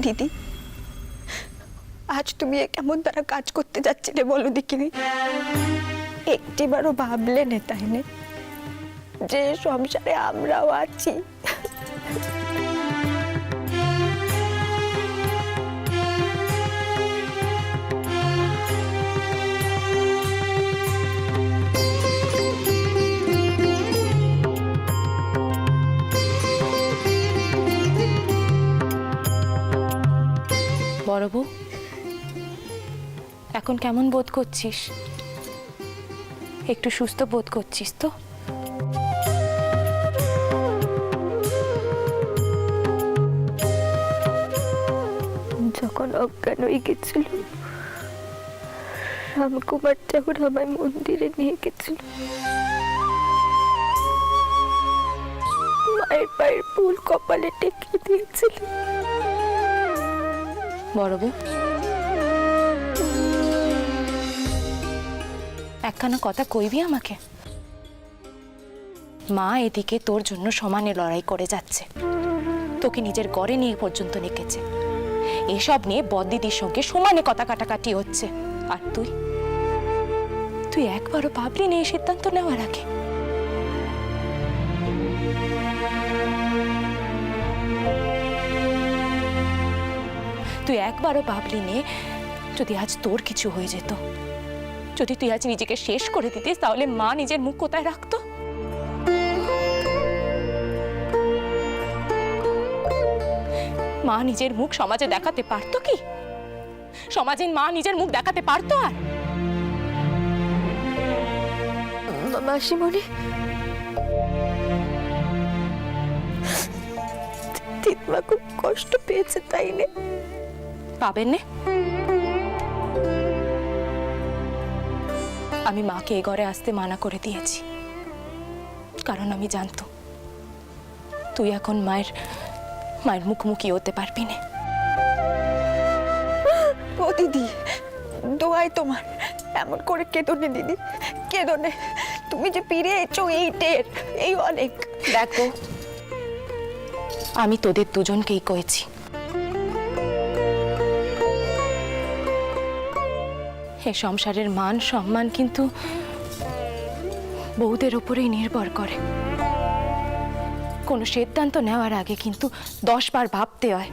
দিদি, আজ তুমি কেমন তারা কাজ করতে যাচ্ছিলে বলো দেখিনি? একটিবারও ভাবলে না, তাই না, যে সংসারে আমরাও আছি? বড় বউ, এখন কেমন বোধ করছিস? একটু সুস্থ বোধ করছিস তো? যখন অজ্ঞান হয়ে গেছিল, রামকুমার যখন আমায় মন্দিরে নিয়ে গেছিল, মায়ের পায়ের ফুল কপালে টেকে দিয়েছিল। বড় বউ, একখানা কথা কইবি আমাকে? মা এদিকে তোর জন্য সমানে লড়াই করে যাচ্ছে, তোকে নিজের ঘরে নিয়ে পর্যন্ত রেখেছে, এসব নিয়ে বড়দিদির সঙ্গে সমানে কথা কাটাকাটি হচ্ছে, আর তুই একবারও ভাবলি না এই সিদ্ধান্ত নেওয়ার আগে? তুই একবারও ভাবলি নে যদি আজ তোর কিছু হয়ে যেত, যদি তুই আজ নিজেকে শেষ করে দিতিস, তাহলে মা নিজের মুখ কোথায় রাখতো? মা নিজের মুখ সমাজে দেখাতে পারতো কি? সমাজে মা নিজের মুখ দেখাতে পারতো? আর মাসিমণি, দিদিমা খুব কষ্ট পেয়েছে, তাই না? পাবেন না? আমি মাকে এ ঘরে আসতে মানা করে দিয়েছি, কারণ আমি জানতো তুই এখন মায়ের মুখোমুখি হতে পারবি না। ও দিদি, দোয়াই তোমার, এমন করে কেঁদো নে দিদি, কেঁদো নে। তুমি যে ফিরে এসো এই অনেক। দেখো, আমি তোদের দুজনকেই কয়েছি, এ সংসারের মান সম্মান কিন্তু বউদের উপরেই নির্ভর করে। কোনো সিদ্ধান্ত নেওয়ার আগে কিন্তু 10 বার ভাবতে হয়।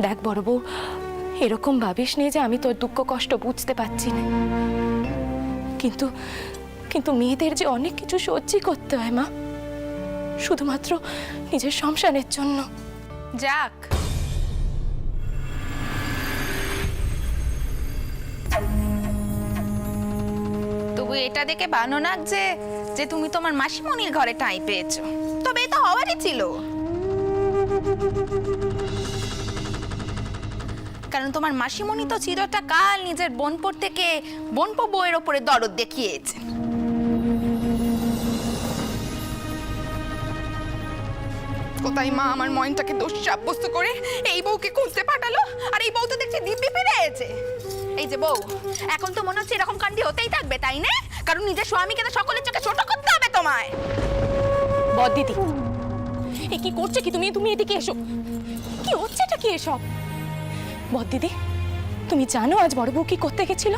দেখ বড় বউ, এরকম ভাবিস নি যে আমি তোর দুঃখ কষ্ট বুঝতে পারছি না, কিন্তু মেয়েদের যে অনেক কিছু সহ্য করতে হয় মা, শুধুমাত্র নিজের সংসারের জন্য। যাক, তবু এটা দেখে ভালো লাগছে যে তুমি তোমার মাসিমণির ঘরে ঠাঁই পেয়েছো। তবে এটা হওয়ারই ছিল, কারণ তোমার মাসিমণি তো চিরটা কাল নিজের বোনপোর থেকে বোনপো বউয়ের ওপরে দরদ দেখিয়েছে। কোথায় মা আমার ময়নটাকে দোষ সাব্যস্ত করে এই বউকে খুঁজতে পাঠালো, আর এই বউ তো দেখছি দিব্যি ফিরে এসেছে। এই যে বউ, এখন তো মনে হচ্ছে এরকম কাণ্ডি হতেই থাকবে, তাই না? কারণ নিজের স্বামীকে তো সকলের চোখে ছোট করতে হবে তোমায়। বড়দিদি, এ কি করছে কি? তুমি এদিকে এসো। কি হচ্ছে এটা? কি এসব? বড়দিদি, তুমি জানো আজ বড় বউ কি করতে গেছিল?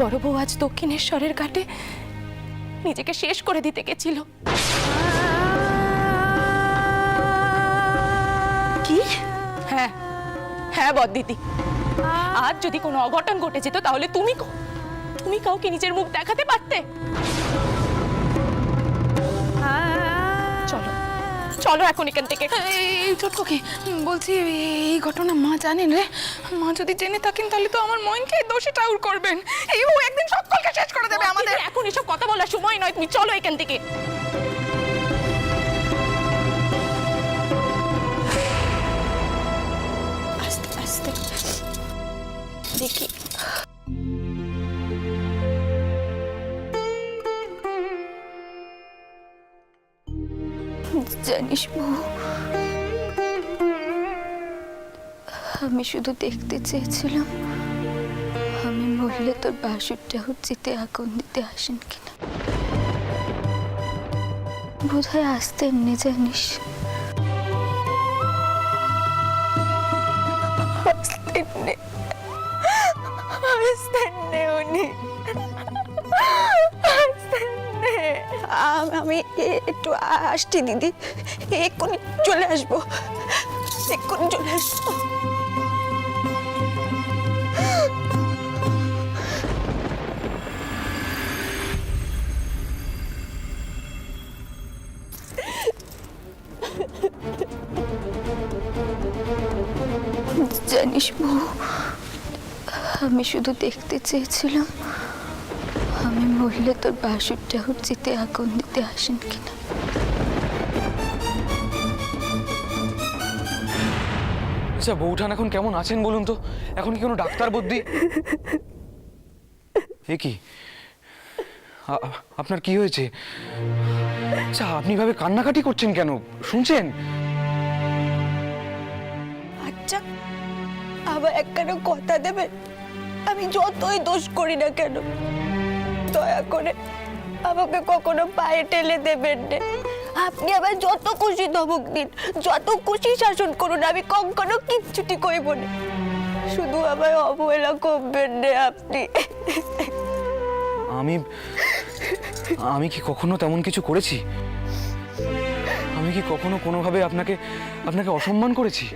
বড় বউ আজ দক্ষিণেশ্বরের ঘাটে নিজেকে শেষ করে দিতে গেছিল। কি? হ্যাঁ হ্যাঁ বড়দিদি, আজ যদি কোনো অঘটন ঘটে যেত তাহলে তুমি কাউকে নিজের মুখ দেখাতে পারতে? চলো চলো এখন এখান থেকে। এই ছোটকে বলছি, এই ঘটনা মা জানেন রে? মা যদি জেনে থাকেন তাহলে তো আমার ময়নকে দোষী ঠাউর করবেন। এই ও একদিন সকলকে শেষ করে দেবে আমাদের। এখন এসব কথা বলার সময় নয়, তুমি চলো এখান থেকে। আস্তে আস্তে দেখি। জানিস বউ, আমি শুধু দেখতে চেয়েছিলাম আমি মরলে তোর বাসুর ঠাকুর চিতে আগুন দিতে আসেন কিনা। বোধহয় আসতে এমনি জানিস, উনি আমি একটু আসছি দিদি, এক্ষুনি চলে আসবো, এক্ষুনি চলে আসবো। জানিস বউ, আমি শুধু দেখতে চেয়েছিলাম আমি মরলে তোর বাসুর ঠাকুর চিতে আগুন দিতে আসেন কিনা। আচ্ছা বৌঠান এখন কেমন আছেন বলুন তো? এখন কি কোনো ডাক্তার বুদ্ধি? এ কি আপনার কি হয়েছে? আচ্ছা আপনি ভাবে কান্নাকাটি করছেন কেন? শুনছেন? আচ্ছা আবার একখানা কথা দেবেন, আমি যতই দোষ করি না কেন দয়া করে আমাকে কখনো পায়ে ঠেলে দেবেন না। আপনি আবার যত খুশি ধমক দিন, যত খুশি শাসন করুন, আমি কখনো কিচ্ছুটি কইব না, শুধু আমায় অবহেলা করবেন না আপনি। আমি কি কখনো তেমন কিছু করেছি? আমি কি কখনো কোনোভাবে আপনাকে অসম্মান করেছি?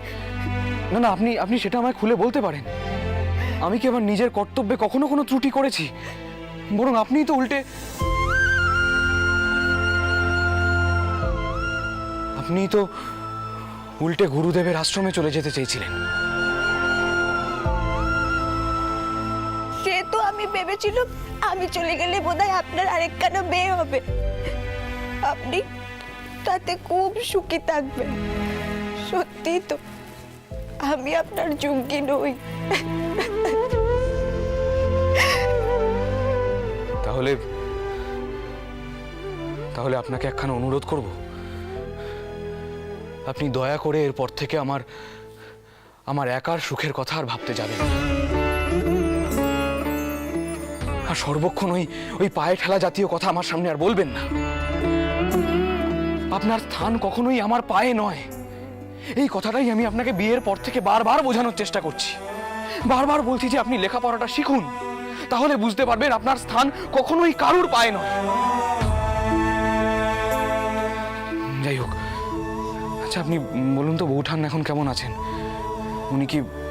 না না, আপনি সেটা আমায় খুলে বলতে পারেন। আমি কি আমার নিজের কর্তব্যে কখনো কোনো ত্রুটি করেছি? বরং আপনিই তো উল্টে গুরুদেবের আশ্রমে চলে যেতে চেয়েছিলেন। সে তো আমি ভেবেছিলাম আমি চলে গেলে বোধহয় আপনার আরেকখানা মেয়ে হবে, আপনি তাতে খুব সুখী থাকবেন। সত্যি তো আমি আপনার যোগ্যী নই। তাহলে আপনাকে একখানা অনুরোধ করব, আপনি দয়া করে এরপর থেকে আমার একার সুখের কথা আর ভাবতে যাবেন না। আর সর্বক্ষণ ওই পায়ে ঠেলা জাতীয় কথা আমার সামনে আর বলবেন না। আপনার স্থান কখনোই আমার পায়ে নয়, এই কথাটাই আমি আপনাকে বিয়ের পর থেকে বারবার বোঝানোর চেষ্টা করছি। বারবার বলছি যে আপনি লেখাপড়াটা শিখুন, তাহলে বুঝতে পারবেন আপনার স্থান কখনোই কারুর পায়ে নয়। যাই হোক, আচ্ছা আপনি বলুন তো বৌঠান এখন কেমন আছেন?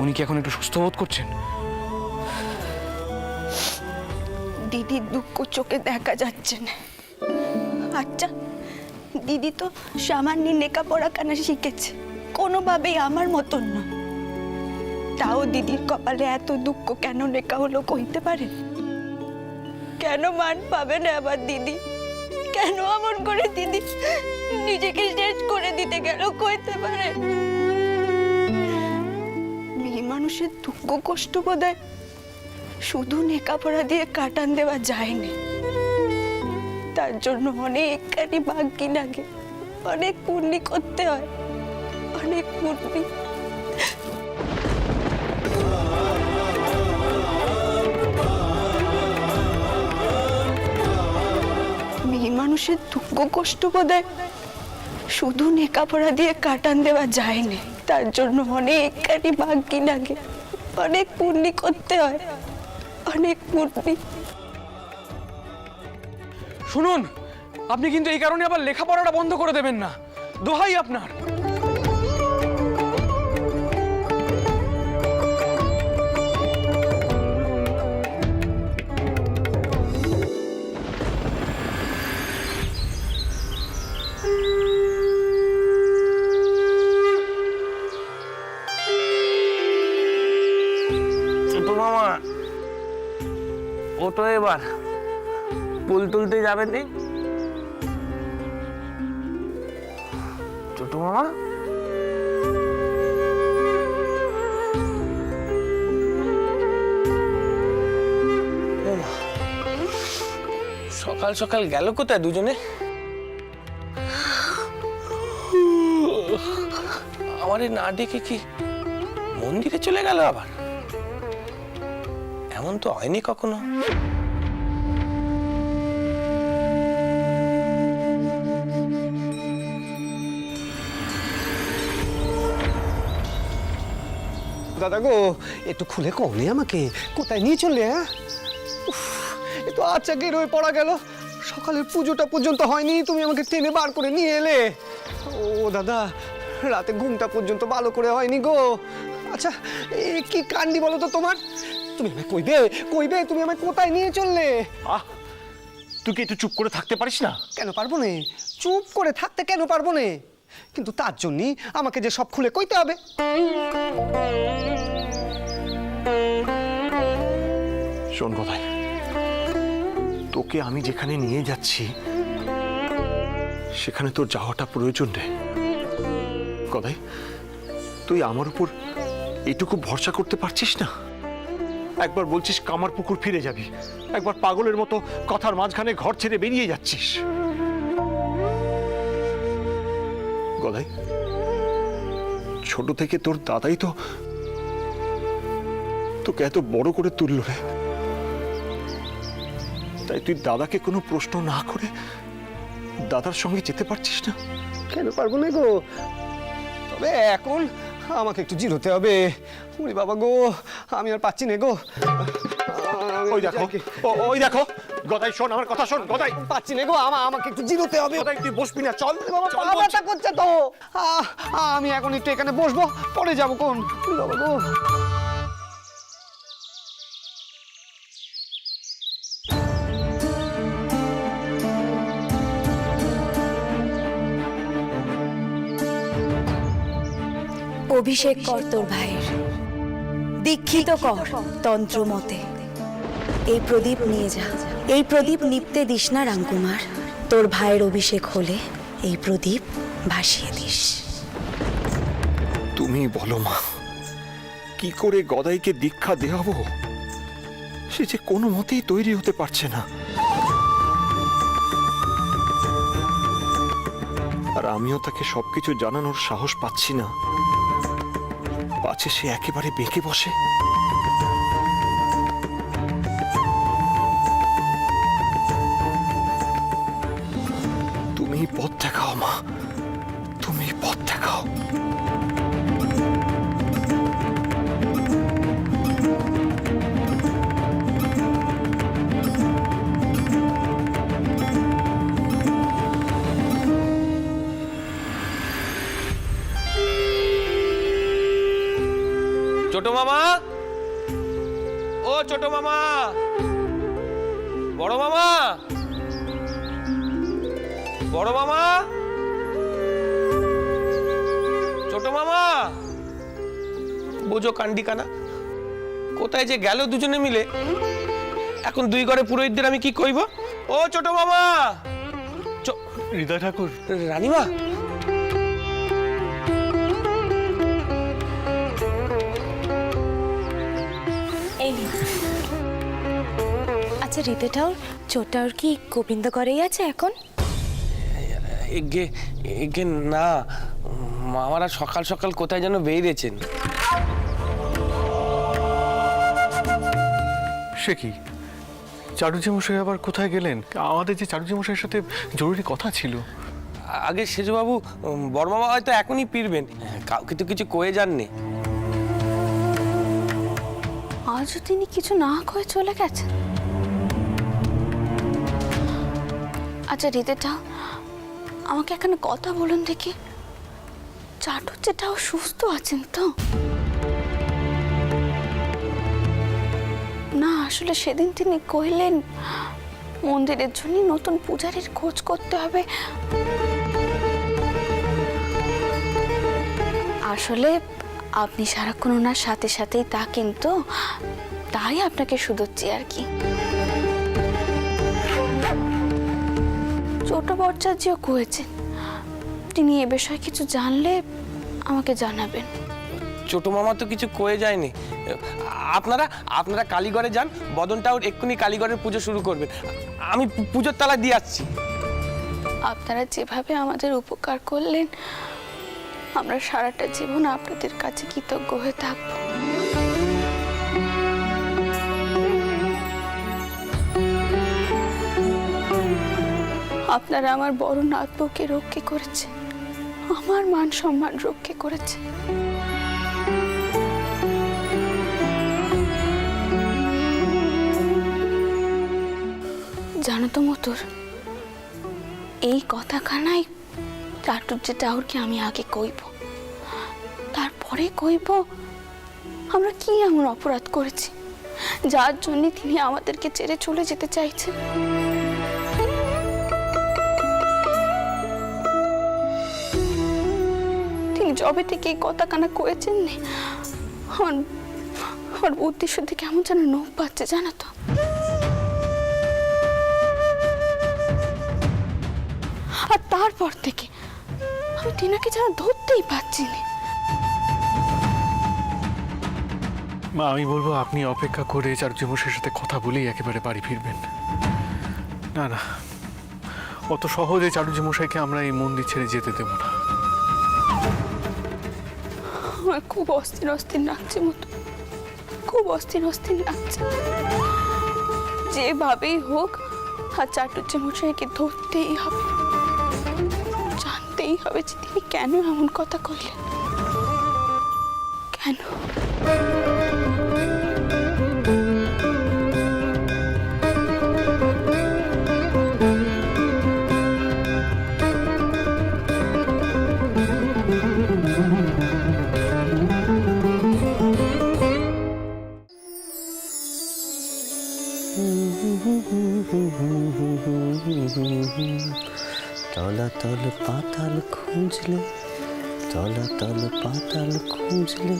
উনি কি এখন একটু সুস্থ বোধ করছেন? দিদির দুঃখ চোখে দেখা যাচ্ছে না। আচ্ছা দিদি তো সামান্য লেখাপড়া কেনা শিখেছে, কোনোভাবেই আমার মতন না, তাও দিদির কপালে এত দুঃখ কেন লেখা হলো কইতে পারেন? কেন মান পাবে না আবার দিদি? কেন এমন করে দিদি নিজেকে শেষ করে দিতে গেল কইতে পারেন? মেয়ে মানুষের দুঃখ কষ্ট বোধহয় শুধু লেখাপড়া দিয়ে কাটান দেওয়া যায় না, তার জন্য অনেকখানি ভাগ্যি লাগে, অনেক পুণ্যি করতে হয়, অনেক পুণ্যি। মেয়ে মানুষের দুঃখ কষ্ট বোধহয় শুধু লেখাপড়া দিয়ে কাটান দেওয়া যায় না, তার জন্য অনেকখানি ভাগ্যি লাগে, অনেক পুণ্যি করতে হয়, অনেক পুণ্যি। শুনুন, আপনি কিন্তু এই কারণে আবার লেখাপড়াটা বন্ধ করে দেবেন না, দোহাই আপনার। ছোট মামা ওটো এবার ফুল তুলতে যাবে নি? ছোট মামা সকাল সকাল গেল কোথায় দুজনে? আমারে না ডেকে কি মন্দিরে চলে গেল আবার? এমন তো হয়নি কখনো। দাদা গো, একটু খুলে কওনি আমাকে, কোথায় নিয়ে চললে? হ্যাঁ, উফ, এ তো আচ্ছা রয়ে পড়া গেল। সকালের পুজোটা পর্যন্ত হয়নি, তুমি আমাকে টেনে বার করে নিয়ে এলে। ও দাদা, রাতে ঘুমটা পর্যন্ত ভালো করে হয়নি গো। আচ্ছা, কি কান্ডি বলো তো তোমার? তুমি আমায় কইবে তুমি আমায় কোথায় নিয়ে চললে? তুই কি একটু চুপ করে থাকতে পারিস না? কেন পারবো না? চুপ করে থাকতে কেন পারবো না? কিন্তু তার জন্যই আমাকে যে সব খুলে কইতে হবে। শোন গদাই, তোকে আমি যেখানে নিয়ে যাচ্ছি সেখানে তোর যাওয়াটা প্রয়োজন রে। গদাই, তুই আমার উপর এটুকু ভরসা করতে পারছিস না? একবার বলছিস কামারপুকুর ফিরে যাবি, একবার পাগলের মতো কথার মাঝখানে ঘর ছেড়ে বেরিয়ে যাচ্ছিস। গদাই, ছোট থেকে তোর দাদাই তো তোকে এত বড় করে তুলল রে। তাই তুই দাদাকে কোনো প্রশ্ন না করে দাদার সঙ্গে যেতে পারছিস না? কেন পারবো না গো? তবে এখন আমাকে একটু জিরোতে হবে। ওরে বাবা গো, আমি আর পাচ্ছি না গো। ওই দেখো, ওই দেখো গদাই, শোন আমার কথা শোন। গদাই, পাচ্ছি না গো, আমাকে একটু জিরোতে হবে। গদাই তুই বসবি না, চল বাবা, চল পা বলছি। ব্যথা করছে তো। আমি এখন একটু এখানে বসবো, পরে যাবো কোন। ওরে বাবা গো। অভিষেক কর তোর ভাইয়ের, দীক্ষিত কর তন্ত্র মতে। এই প্রদীপ নিয়ে যা, এই প্রদীপ নিপতে দিস না রামকুমার। তোর ভাইয়ের অভিষেক হলে এই প্রদীপ ভাসিয়ে দিস। তুমি বলো মা, কি করে গদাইকে দীক্ষা দেওয়াবো? সে যে কোনো মতেই তৈরি হতে পারছে না। আর আমিও তাকে সবকিছু জানানোর সাহস পাচ্ছি না। পাছে সে একেবারে বেঁকে বসে। তুমি পথ দেখাও মা, তুমি পথ দেখাও। ছোট মামা, ও ছোট মামা, বড় মামা, বড় মামা, ছোট মামা, বোঝো কান্ডি কানা, কোথায় যে গেল দুজনে মিলে। এখন দুই ঘরে পুরোহিতদের আমি কি কইব? ও ছোট মামা, হৃদয় ঠাকুর, রানীমা, আচ্ছা রীতে ঠাউর, ছোট ঠাউর কি গোবিন্দ ঘরেই আছে এখন? এগে এগে না, মামারা সকাল সকাল কোথায় যেন বেরিয়েছেন। সে কি, চাটুর্যে মশাই আবার কোথায় গেলেন? আমাদের যে চাটুর্যে মশাইয়ের সাথে জরুরি কথা ছিল। আগে সেজবাবু, বড় মামা হয়তো এখনই ফিরবেন, কাউকে তো কিছু কয়ে যাননি। আজও তিনি কিছু না কয়ে চলে গেছেন। আচ্ছা রীতে ঠাউর, আমাকে এখানে কথা বলুন দেখি, চাটুর্যেটাও সুস্থ আছেন তো? না আসলে সেদিন তিনি কইলেন মন্দিরের জন্য নতুন পূজারীর খোঁজ করতে হবে। আসলে আপনি সারাক্ষণ ওনার সাথে সাথেই থাকেন তো, তাই আপনাকে শুধোচ্ছি আর কি। ছোট বর্চাজিও কয়েছেন, তিনি এ বিষয়ে কিছু জানলে আমাকে জানাবেন। ছোট মামা তো কিছু কয়ে যায়নি। আপনারা আপনারা কালীঘরে যান, বদনটাও এক্ষুনি কালীঘরের পুজো শুরু করবেন। আমি পুজোর তালা দিয়ে আসছি। আপনারা যেভাবে আমাদের উপকার করলেন, আমরা সারাটা জীবন আপনাদের কাছে কৃতজ্ঞ হয়ে থাকব। আপনারা আমার বড় নাতবউকে রক্ষে করেছে, আমার মান সম্মান রক্ষে করেছে। জানো তো মতুর, এই কথাখানাই চাটুর্যে টাউরকে আমি আগে কইব, তারপরে কইব আমরা কি এমন অপরাধ করেছি যার জন্য তিনি আমাদেরকে ছেড়ে চলে যেতে চাইছেন। তিনি জবে থেকে এই কথাখানা কয়েছেন নি, আমার উদ্দেশ্য থেকে কেমন যেন নোখ পাচ্ছে জানো তো। আর তারপর থেকে আমি টিনাকে যেন ধরতেই পাচ্ছি না। মা, আমি বলবো আপনি অপেক্ষা করে চারুজ্যমশাইয়ের সাথে কথা বলেই একেবারে বাড়ি ফিরবেন। না না, অত সহজে চারুজ্যমশাইকে আমরা এই মন্দির ছেড়ে যেতে দেব না। আমার খুব অস্থির অস্থির লাগছে মতো, খুব অস্থির অস্থির লাগছে। যেভাবেই হোক আর চাটুর্য মশাইকে ধরতেই হবে, জানতেই হবে যে তিনি কেন এমন কথা কইলেন, কেন। তলাতল পাতাল খুঁজলে, তলাতল পাতাল খুঁজলে,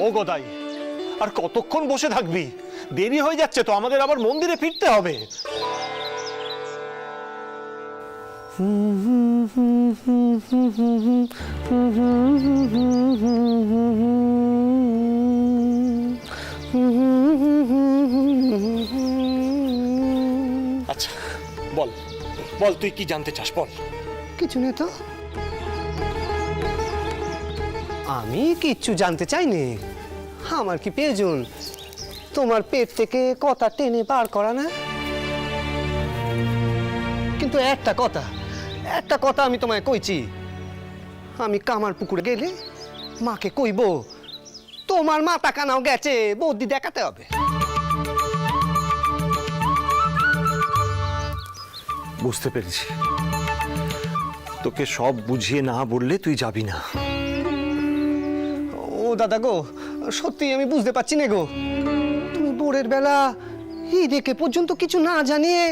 ও গদাই, আর কতক্ষণ বসে থাকবি? দেরি হয়ে যাচ্ছে তো, আমাদের আবার মন্দিরে ফিরতে হবে। আচ্ছা বল বল, তুই কি জানতে চাস বল। কিছু নেই তো, আমি কিচ্ছু জানতে চাইনি। আমার কি প্রয়োজন তোমার পেট থেকে কথা টেনে বার করা না? কিন্তু একটা কথা আমি তোমায় কইছি, আমি কামার পুকুরে গেলে মাকে কইব তোমার মাথা কানাও গেছে, বৌদি দেখাতে হবে। বুঝতে পেরেছি, তোকে সব বুঝিয়ে না বললে তুই যাবি না। ও দাদা গো, সত্যি আমি বুঝতে পারছি না গো। তুমি ভোরের বেলা এই দেখে পর্যন্ত কিছু না জানিয়ে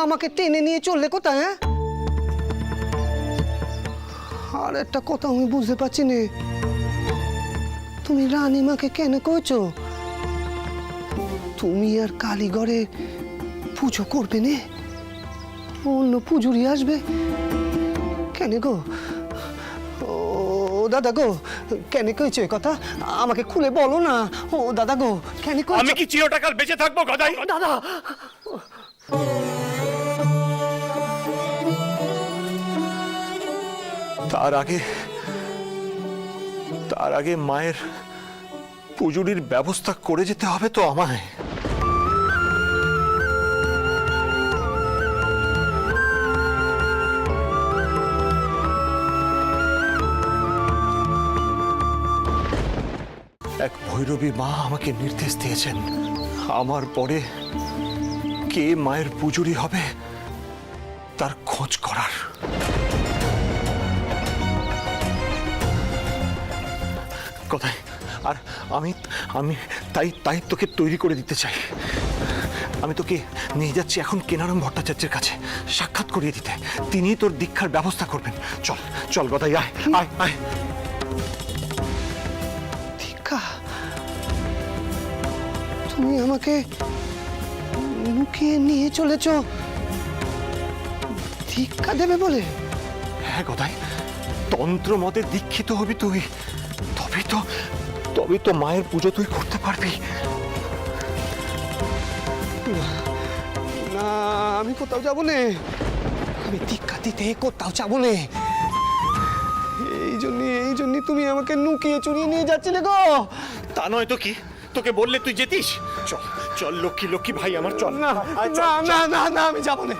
আমাকে টেনে নিয়ে চললে কোথায়? হ্যাঁ, আর একটা কথা আমি বুঝতে পারছি না, তুমি রানীমাকে কেন কইছো তুমি আর কালীঘরে পুজো করবে না? অন্য পুজোরি আসবে কেন গো? ও দাদা গো, কেন কইছো এই কথা? আমাকে খুলে বলো না। ও দাদা গো, কেন কইছো? আমি কি চিরটাকাল বেঁচে থাকবো গদাই? দাদা, তার আগে মায়ের পুজোরির ব্যবস্থা করে যেতে হবে তো আমায়। এক ভৈরবী মা আমাকে নির্দেশ দিয়েছেন, আমার পরে কে মায়ের পুজোরি হবে তার খোঁজ করার। কোথায়? আর আমি আমি তাই তোকে তৈরি করে দিতে চাই। আমি তোকে নিয়ে যাচ্ছি এখন কেনারাম ভট্টাচার্যের কাছে সাক্ষাৎ করিয়ে দিতে। তিনি তোর দীক্ষার ব্যবস্থা করবেন। চল চল গদাই, আয় আয় আয়। দীক্ষা? তুমি আমাকে লুকিয়ে নিয়ে চলেছ দীক্ষা দেবে বলে? হ্যাঁ গদাই, তন্ত্র মতে দীক্ষিত হবি তুই, তবেই তো মায়ের পুজো তুই করতে পারবি। না, আমি কোথাও যাবো না, আমি দীক্ষা দিতে কোথাও যাবো না। এই জন্যই তুমি আমাকে লুকিয়ে চুরিয়ে নিয়ে যাচ্ছিলে গো। তা নয় তো কি, তোকে বললে তুই যেতিস? চল চল লক্ষ্মী লক্ষ্মী ভাই আমার, চল। না আয়, চল, না চল। না না না আমি যাবো না।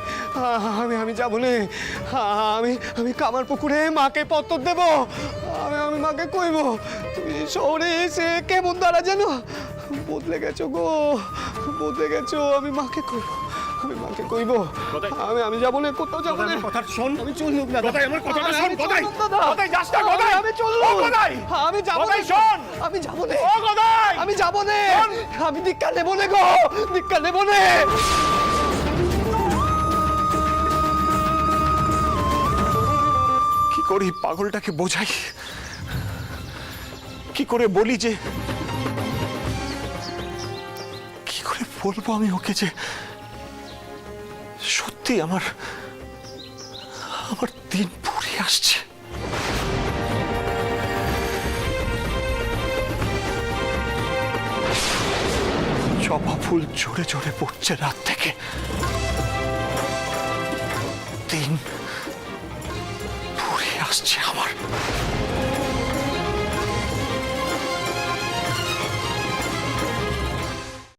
আমি যাবো না। আমি আমি কামার পুকুরে মাকে পত্তর দেব। আমি মাকে কইব তুমি শহরে এসে কেমন দাঁড়া যেন বদলে গেছো গো, বদলে গেছো। আমি মাকে কইব, আমি মাকে কইব। কোথায়? আমি যাবো না, কোথাও যাবো না। আমার কথা শোন। আমি চললুম দাদা। কোথায়? আমার কথাটা শোন, আমি কোথায়? চললুম দাদা। কোথায় যাস না, কোথায়? আমি চললুম। ও, কোথায়? আমি যাবো না। কোথায় শোন? আমি যাবো না। ও কোথায়? আমি যাবো না। আমি দীক্ষা নেবো না গো, দীক্ষা নেবো না। কি করে এই পাগলটাকে বোঝাই, কি করে বলি যে, কি করে বলবো আমি ওকে যে সত্যি আমার দিন ফুরিয়ে আসছে। জবা ফুল ঝরে ঝরে পড়ছে রাত থেকে, দিন